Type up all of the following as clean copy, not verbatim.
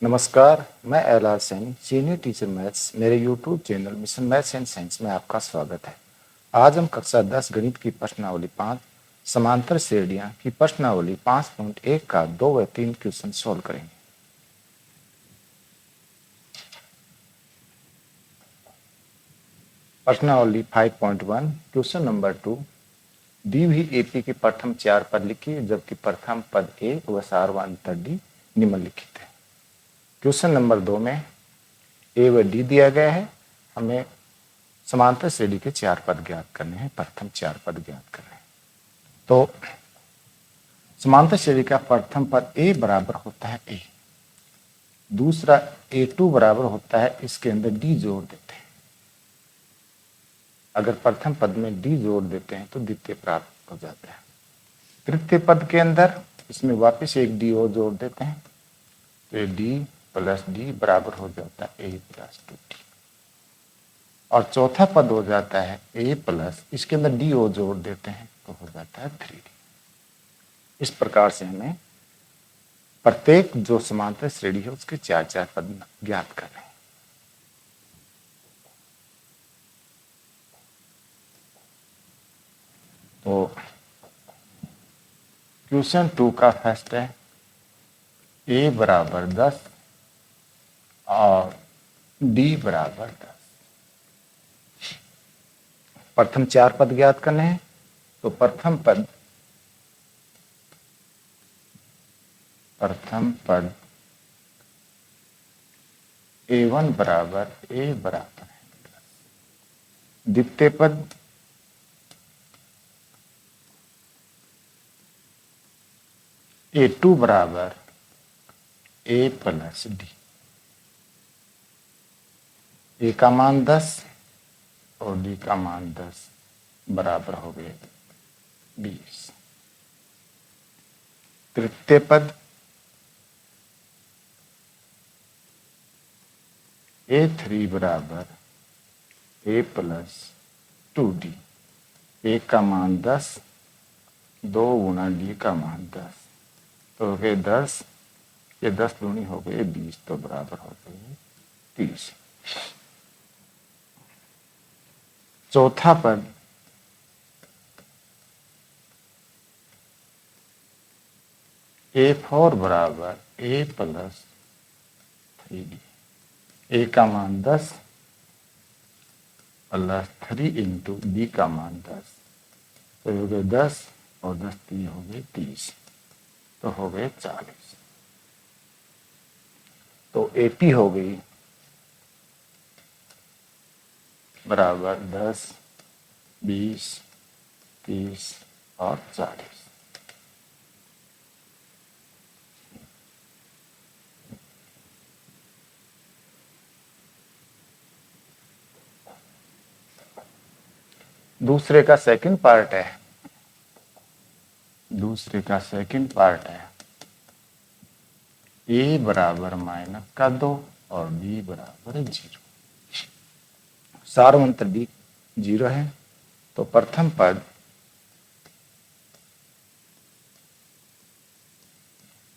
नमस्कार, मैं L R Saini, senior teacher maths. मेरे YouTube channel mission maths and science में आपका स्वागत है। आज हम कक्षा 10 गणित की प्रश्नावली 5 समांतर श्रेणियां की प्रश्नावली 5.1 का 2 व 3 क्वेश्चन सॉल्व करेंगे। प्रश्नावली 5.1 क्वेश्चन नंबर 2, दी हुई एपी के प्रथम 4 पद लिखिए जबकि प्रथम पद ए व सार व अंतर डी निम्नलिखित है। क्वेश्चन नंबर 2 में ए व डी दिया गया है, हमें समांतर श्रेणी के 4 पद ज्ञात करने हैं, प्रथम 4 पद ज्ञात करने हैं। तो समांतर श्रेणी का प्रथम पद ए बराबर होता है ए, दूसरा A2 बराबर होता है, इसके अंदर डी जोड़ देते हैं। अगर प्रथम पद में डी जोड़ देते हैं तो द्वितीय प्राप्त हो जाता है। तृतीय पद के अंदर इसमें वापस एक डी और जोड़ देते हैं तो डी प्लस डी बराबर हो जाता है ए प्लस 2डी। और चौथा पद हो जाता है ए प्लस, इसके अंदर डी और जोड़ देते हैं तो हो जाता है 3D। इस प्रकार से हमें प्रत्येक जो समांतर श्रेणी है उसके 4-4 पद ज्ञात करने हैं। तो क्वेश्चन 2 का फर्स्ट है ए बराबर 10 और डी बराबर 10। प्रथम 4 पद ज्ञात करने हैं। तो प्रथम पद A1 बराबर ए बराबर है 10। द्वितीय पद A2 बराबर ए प्लस डी। ए का मान 10 और डी का मान 10 बराबर हो गए 20। तृतीय पद A3 बराबर ए प्लस 2डी। ए का मान 10, 2 गुना डी का मान 10 तो हो गए 10, ये 10 दूनी हो गए 20 तो बराबर हो गए 30। चौथा पद A4 बराबर ए प्लस 3डी। ए का मान 10 प्लस 3 इंटू डी का मान 10 तो हो गए 10 और 10 3 हो गए 30 तो हो गए 40। तो एपी हो गई बराबर 10, 20, 30 और 40। दूसरे का सेकंड पार्ट है, ए बराबर -2 और बी बराबर 0। सारवंतर डी 0 है। तो प्रथम पद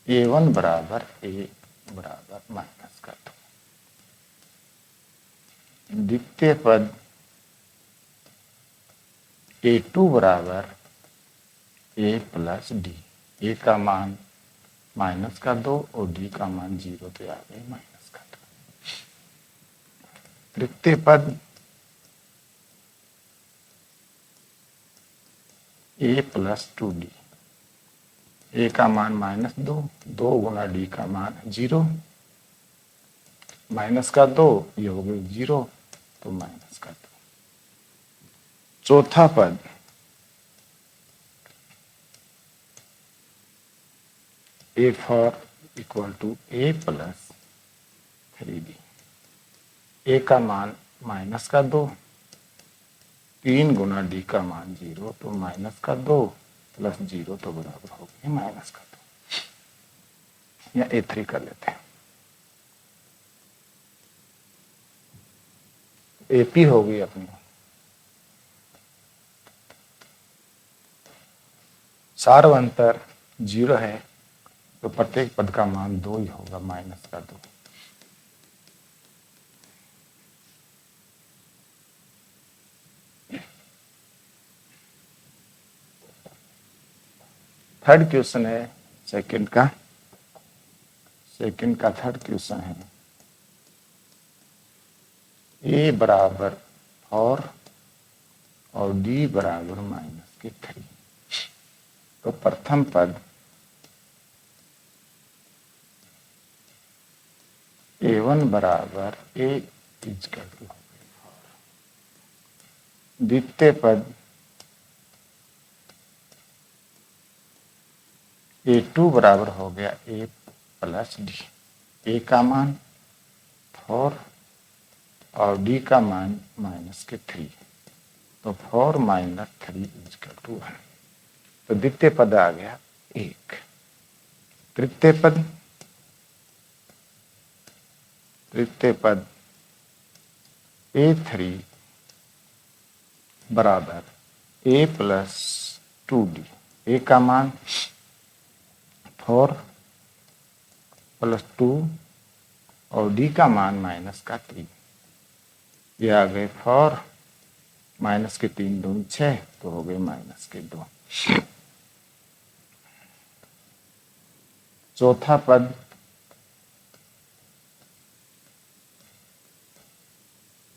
A1 बराबर ए बराबर -2। द्वितीय पद A2 बराबर ए प्लस डी। ए का मान -2 और डी का मान 0 तो आ गए -2। तृतीय पद ए प्लस 2डी। ए का मान -2, 2 गुना डी का मान 0, -2 ये हो गए 0 तो -2। चौथा पद A4 equal to A plus 3डी। ए का मान -2, 3 गुना डी का मान 0 तो -2 प्लस 0 तो बराबर हो गया -2। या A3 कर लेते हैं। एपी हो गई अपनी। सारवंतर 0 है तो प्रत्येक पद का मान 2 ही होगा, -2। थर्ड क्वेश्चन है सेकंड का थर्ड क्वेश्चन है ए बराबर 4 और डी बराबर -3। तो प्रथम पद A1 बराबर A इजकल टू, द्वितीय पद A2 बराबर हो गया A प्लस डी। ए का मान 4 और डी का मान -3। तो 4 - 3 इजकल टू 1। तो द्वितीय पद आ गया 1। तृतीय पद A3 बराबर A प्लस 2D। ए का मान 4 प्लस 2 और डी का मान -3। ये आ गए 4 -3 दूनी 6, तो हो गए -2। चौथा पद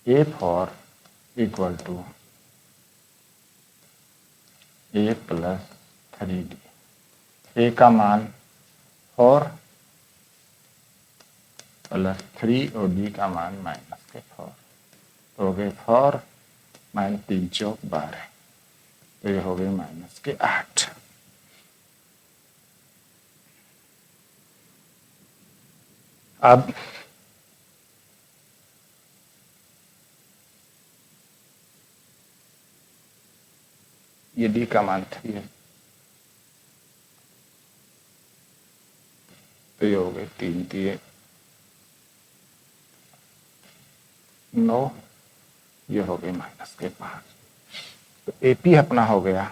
A4 equal to A plus 3D। A का मान 4 प्लस 3 और डी का मान -4। तो हो गए 4 - 3 चौक 12। तो ये हो गए -8। अब ये डी का मान 3 है, तो ये हो गए 3 3 9। ये हो गए -5। तो एपी अपना हो गया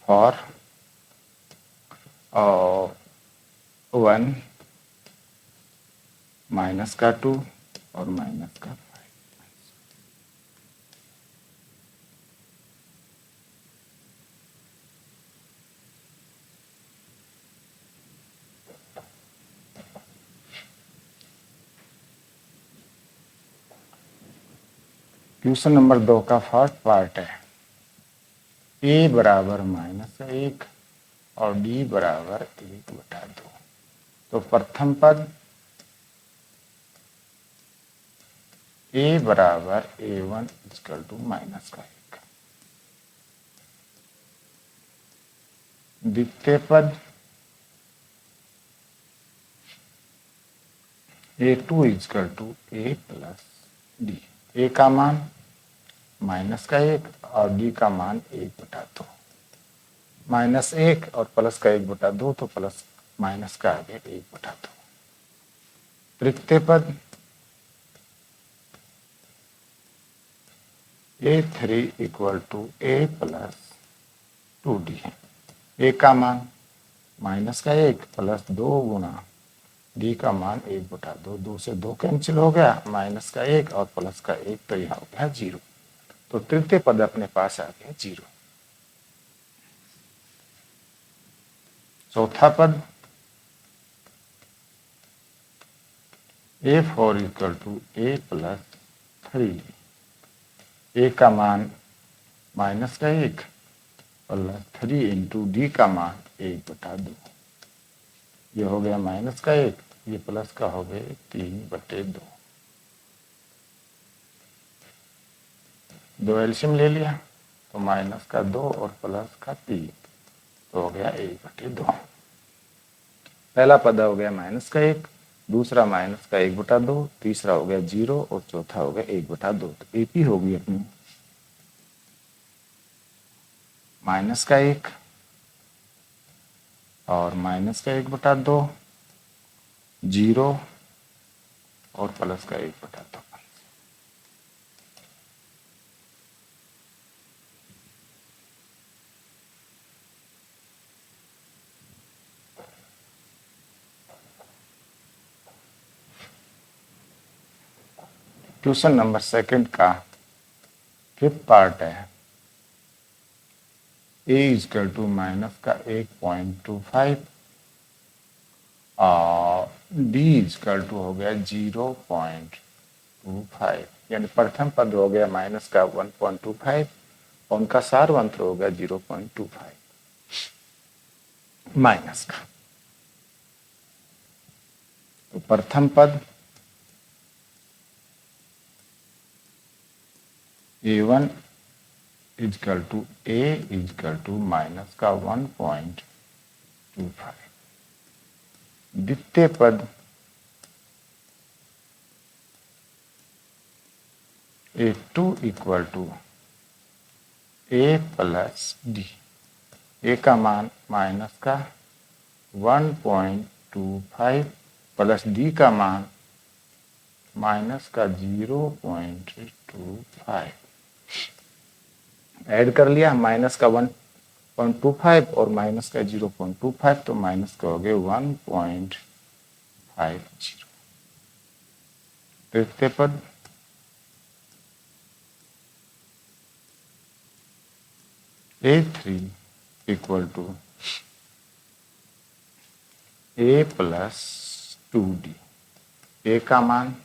4 और 1 -2 और -5। क्वेश्चन नंबर 2 का फर्स्ट पार्ट है ए बराबर -1 और डी बराबर 1/2। तो प्रथम पद ए बराबर A1 इक्वल टू -1। द्वितीय पद A2 equal to A plus D. A का मान -1 और डी का मान 1/2। -1 और प्लस का 1/2, तो प्लस माइनस का आगे 1/2। तृतीय पद A3 equal to A plus 2D है। ए का मान -1 प्लस 2 गुना डी का मान 1/2। 2 से 2 कैंसिल हो गया, -1 और प्लस का 1, तो यह हो गया 0। तो तृतीय पद अपने पास आ गया 0। चौथा पद A4 equal to A plus 3। A का मान -1 प्लस 3 इंटू डी का मान 1/2। ये हो गया -1, ये प्लस का हो गए 3/2। 2 एल्शियम ले लिया, तो -2 और प्लस का 3, तो हो गया 1/2। पहला पद हो गया -1, दूसरा -1/2, तीसरा हो गया 0 और चौथा हो गया 1/2। तो एपी होगी अपनी -1 और -1/2, 0 और प्लस का 1/2। क्वेश्चन नंबर 2 का 5th पार्ट है ए इजकल टू माइनस का 1.25 और डी इजकल टू हो गया 0.25, यानी प्रथम पद हो गया माइनस का 1.25 और उनका सारवंत्र हो गया 0.25 माइनस का। तो प्रथम पद a1 equal to a equal to minus का 1.25, द्वितीय पद a2 equal to a plus D, A का मान माइनस का 1.25 प्लस डी का मान माइनस का 0.25, ऐड कर लिया माइनस का 1.25 और माइनस का 0.25, तो माइनस का हो गया 1.50। तृतीय पद a3 equal to a plus 2d, A का मान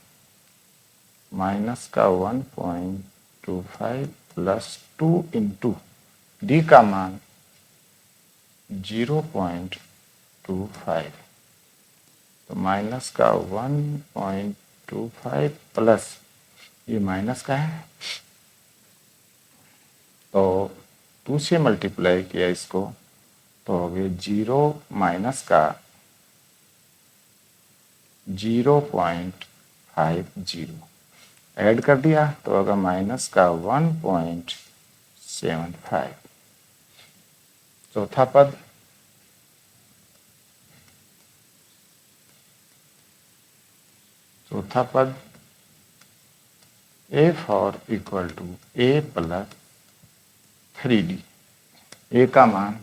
माइनस का 1.25 प्लस 2 इंटू डी का मान 0.25, तो माइनस का 1.25 प्लस ये माइनस का है तो 2 से मल्टीप्लाई किया इसको तो हो गया 0 माइनस का 0.50, ऐड कर दिया तो होगा माइनस का 1.75। चौथा पद a4 equal to a plus 3d, A का मान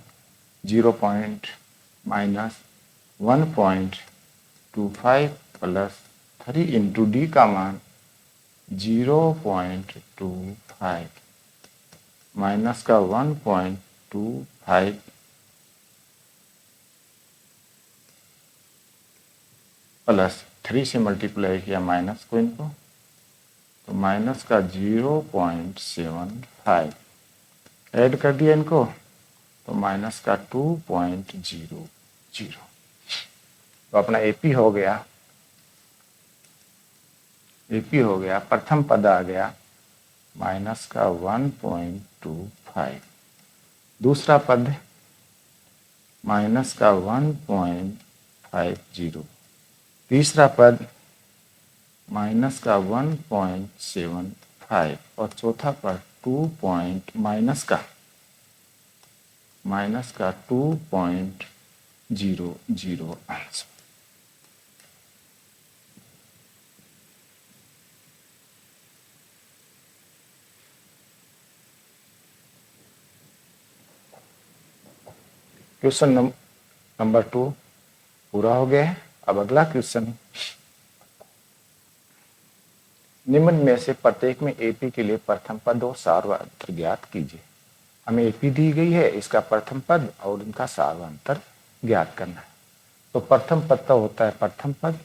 1.25 प्लस 3 इंटू डी का मान 0.25 माइनस का 1.25 प्लस 3 से मल्टीप्लाई किया माइनस को इनको तो माइनस का 0.75, ऐड कर दिया इनको तो माइनस का 2.00। तो अपना एपी हो गया प्रथम पद आ गया माइनस का 1.25, दूसरा पद माइनस का 1.50, तीसरा पद माइनस का 1.75 और चौथा पद माइनस का 2.00 आंसर। क्वेश्चन नंबर 2 पूरा हो गया है। अब अगला क्वेश्चन, निम्न में से प्रत्येक में एपी के लिए प्रथम पद और सारवंतर ज्ञात कीजिए। हमें एपी दी गई है, इसका प्रथम पद और इनका सारवंतर ज्ञात करना है। तो प्रथम पद तो होता है प्रथम पद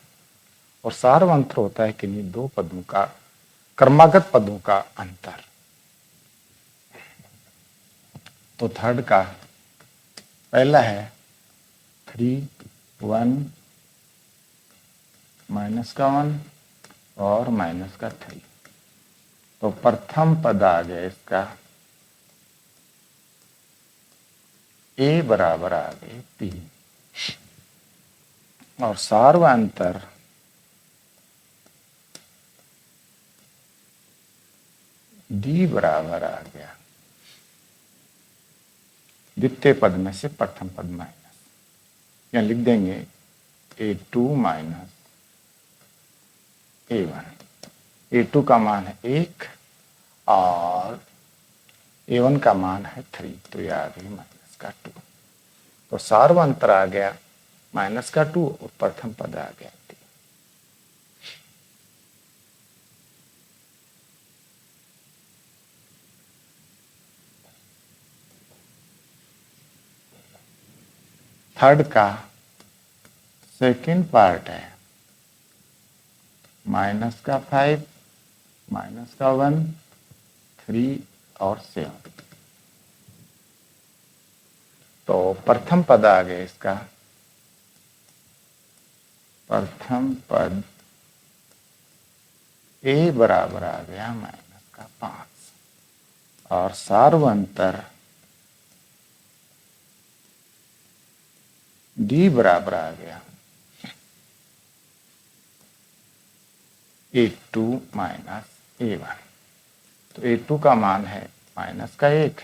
और सारवंतर होता है किन्हीं दो पदों का क्रमागत पदों का अंतर। तो थर्ड का पहला है 3 1 माइनस का 1 और माइनस का 3, तो प्रथम पद आ गया इसका a बराबर आ गए 3 और सारवंतर d बराबर आ गया द्वितीय पद में से प्रथम पद माइनस, यहाँ लिख देंगे a2 माइनस a1, a2 का मान है 1 और a1 का मान है 3, तो ये आ गई माइनस का 2। तो सारवंतर आ गया माइनस का 2 और प्रथम पद आ गया 3। थर्ड का सेकेंड पार्ट है माइनस का 5, माइनस का 1, 3 और 7। तो प्रथम पद आ गया इसका, प्रथम पद ए बराबर आ गया माइनस का 5 और सार्वंतर डी बराबर आ गया A2 माइनस A1। तो A2 का मान है माइनस का 1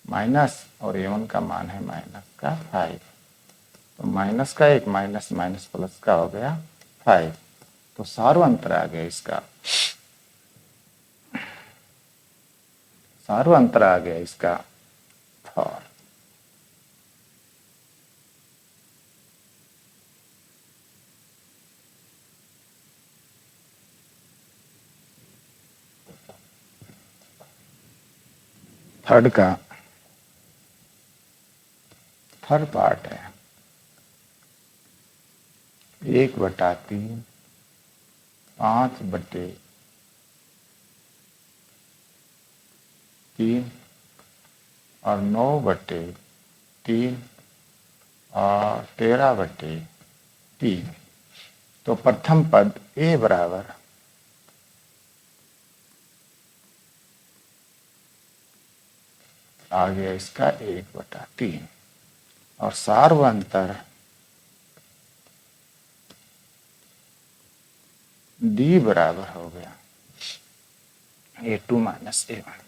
माइनस और A1 का मान है माइनस का 5। तो माइनस का 1 माइनस माइनस प्लस का हो गया 5। तो सार्वंतर आ गया इसका, सार्वंतर आ गया इसका 4। थर्ड का थर्ड पार्ट है 1/3, 5/3 और 9/3 और 13/3। तो प्रथम पद ए बराबर आ गया इसका 1/3 और सार्वंतर डी बराबर हो गया A2 माइनस A1,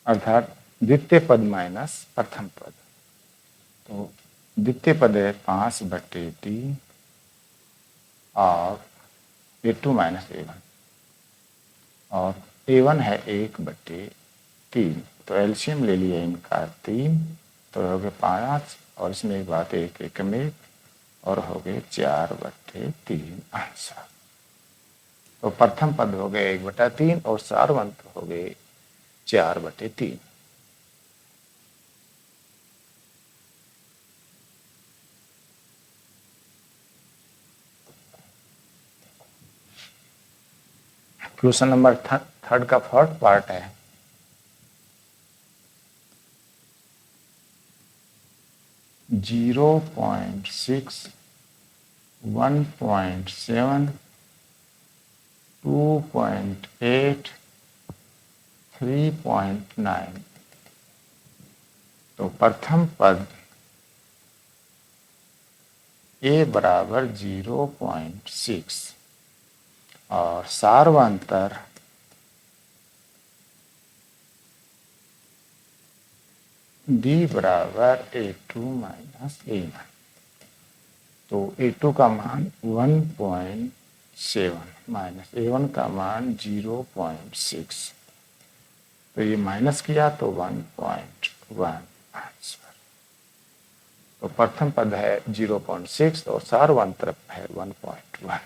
अर्थात द्वितीय पद माइनस प्रथम पद। तो द्वितीय पद है 5/3 और A2 माइनस A1 और A1 है 1/3। तो एलसीएम ले लिया इनका 3, तो हो गए 5 और इसमें एक बात 1 में और हो गए 4/3 आंसर। तो प्रथम पद हो गए 1/3 और सार्वंत हो गए 4/3। क्वेश्चन नंबर थर्ड का फोर्थ पार्ट है 0.6, 1.7, 2.8, 3.9। तो प्रथम पद ए बराबर 0.6 और सार्वंतर डी बराबर A2 माइनस A1। तो A2 का मान 1.7 माइनस A1 का मान 0.6। तो ये माइनस किया तो 1.1 आंसर। तो प्रथम पद है 0.6 और सार्वंतर है 1.1।